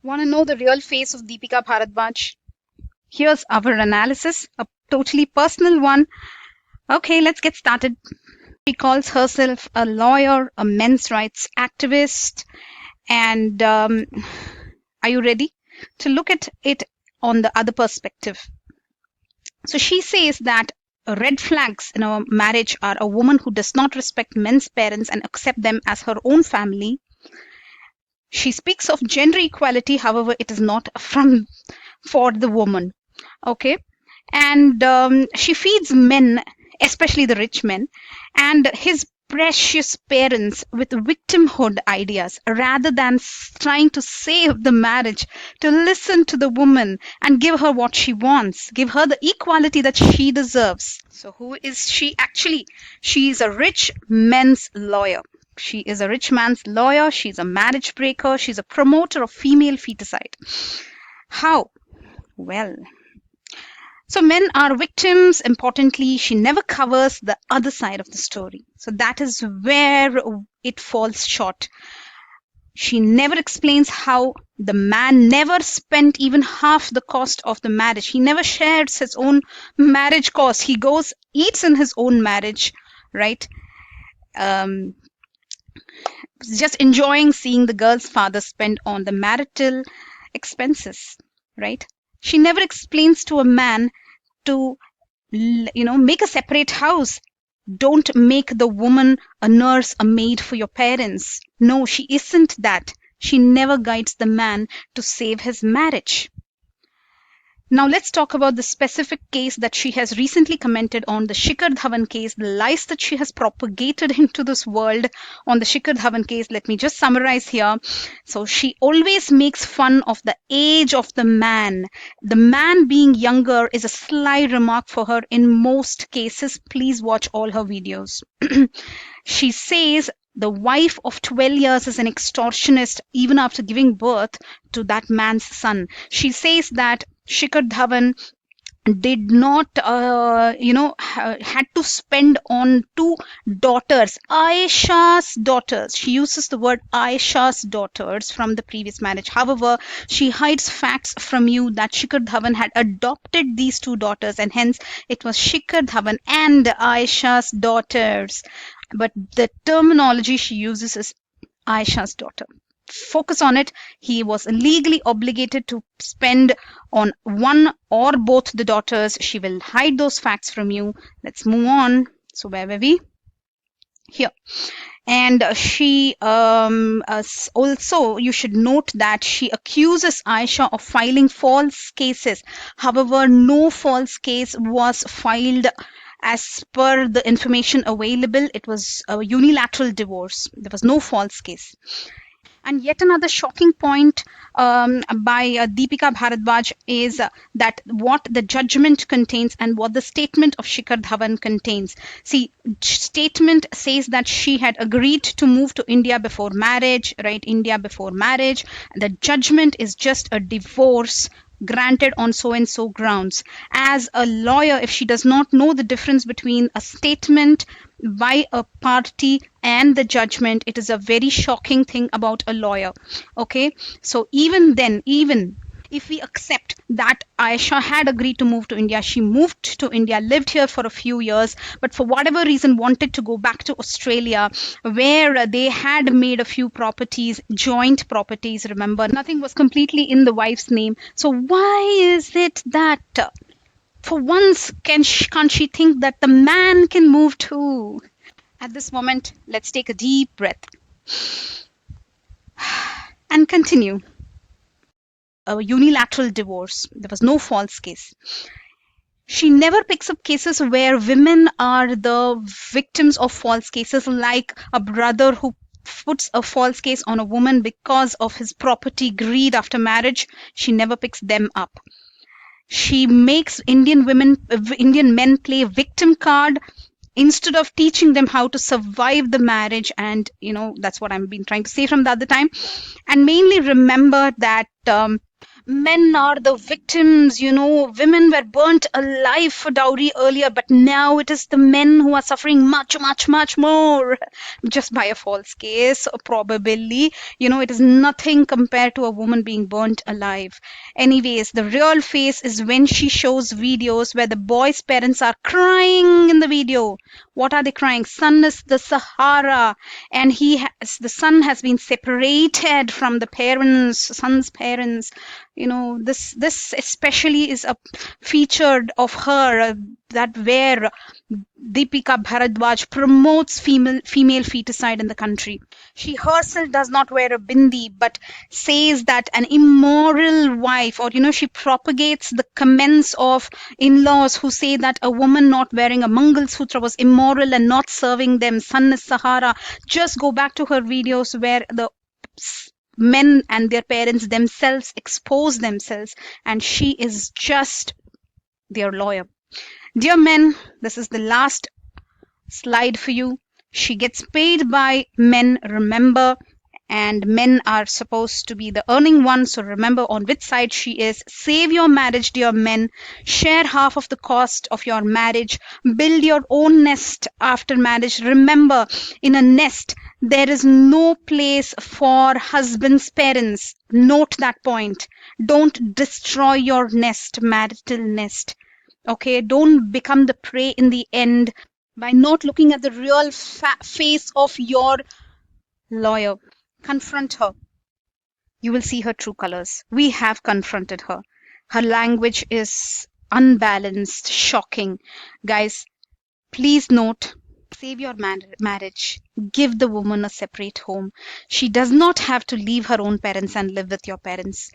Want to know the real face of Deepika Bharadwaj? Here's our analysis, a totally personal one. Okay, let's get started. She calls herself a lawyer, a men's rights activist, and are you ready to look at it on the other perspective? So she says that red flags in a marriage are a woman who does not respect men's parents and accept them as her own family. She speaks of gender equality, however, it is not for the woman. Okay, and she feeds men, especially the rich men, and his precious parents with victimhood ideas rather than trying to save the marriage, to listen to the woman and give her what she wants, give her the equality that she deserves. So who is she actually? She is a rich men's lawyer. She is a rich man's lawyer. She's a marriage breaker. She's a promoter of female feticide. How? Well, so men are victims. Importantly, she never covers the other side of the story. So that is where it falls short. She never explains how the man never spent even half the cost of the marriage. He never shares his own marriage cost. He goes, eats in his own marriage, right? Just enjoying seeing the girl's father spend on the marital expenses, right? She never explains to a man to, make a separate house. Don't make the woman a nurse, a maid for your parents. No, she isn't that. She never guides the man to save his marriage. Now let's talk about the specific case that she has recently commented on, the Shikhar Dhawan case, the lies that she has propagated into this world on the Shikhar Dhawan case. Let me just summarize here. So she always makes fun of the age of the man. The man being younger is a sly remark for her in most cases. Please watch all her videos. She says the wife of 12 years is an extortionist even after giving birth to that man's son. She says that Shikhar Dhawan did not, had to spend on two daughters, Ayesha's daughters. She uses the word Ayesha's daughters from the previous marriage. However, she hides facts from you that Shikhar Dhawan had adopted these two daughters, and hence it was Shikhar Dhawan and Ayesha's daughters. But the terminology she uses is Ayesha's daughter. Focus on it. He was legally obligated to spend on one or both the daughters. She will hide those facts from you. Let's move on. So where were we? Here. And she also, you should note that she accuses Ayesha of filing false cases. However, no false case was filed. As per the information available, it was a unilateral divorce. There was no false case. And yet another shocking point by Deepika Bharadwaj is that what the judgment contains and what the statement of Shikhar Dhawan contains. See, statement says that she had agreed to move to India before marriage, right? India before marriage. The judgment is just a divorce granted on so and so grounds. As a lawyer, if she does not know the difference between a statement by a party and the judgment, it is a very shocking thing about a lawyer. Okay, so even then, even if we accept that Ayesha had agreed to move to India, she moved to India, lived here for a few years, but for whatever reason wanted to go back to Australia, where they had made a few properties, joint properties, remember, nothing was completely in the wife's name. So why is it that for once can't she think that the man can move too? At this moment, let's take a deep breath and continue. A unilateral divorce. There was no false case. She never picks up cases where women are the victims of false cases, like a brother who puts a false case on a woman because of his property greed after marriage. She never picks them up. She makes Indian men play victim card instead of teaching them how to survive the marriage. And that's what I've been trying to say from the other time. And mainly remember that Men are the victims, women were burnt alive for dowry earlier, but now it is the men who are suffering much, much, much more just by a false case. Probably, it is nothing compared to a woman being burnt alive. Anyways, the real face is when she shows videos where the boy's parents are crying in the video. What are they crying? Son is the Sahara, and the son has been separated from the parents, son's parents. This especially is a featured of her, that where Deepika Bharadwaj promotes female feticide in the country. She herself does not wear a bindi, but says that an immoral wife, or she propagates the comments of in-laws who say that a woman not wearing a Mangal Sutra was immoral and not serving them. Son is Sahara. Just go back to her videos where the men and their parents themselves expose themselves, and she is just their lawyer. Dear men, this is the last slide for you. She gets paid by men, remember, and men are supposed to be the earning one. So remember on which side she is. Save your marriage, dear men. Share half of the cost of your marriage. Build your own nest after marriage. Remember, in a nest, there is no place for husband's parents. Note that point. Don't destroy your nest, marital nest. Okay, don't become the prey in the end by not looking at the real face of your lawyer. Confront her. You will see her true colors. We have confronted her. Her language is unbalanced, shocking. Guys, please note, save your marriage. Give the woman a separate home. She does not have to leave her own parents and live with your parents.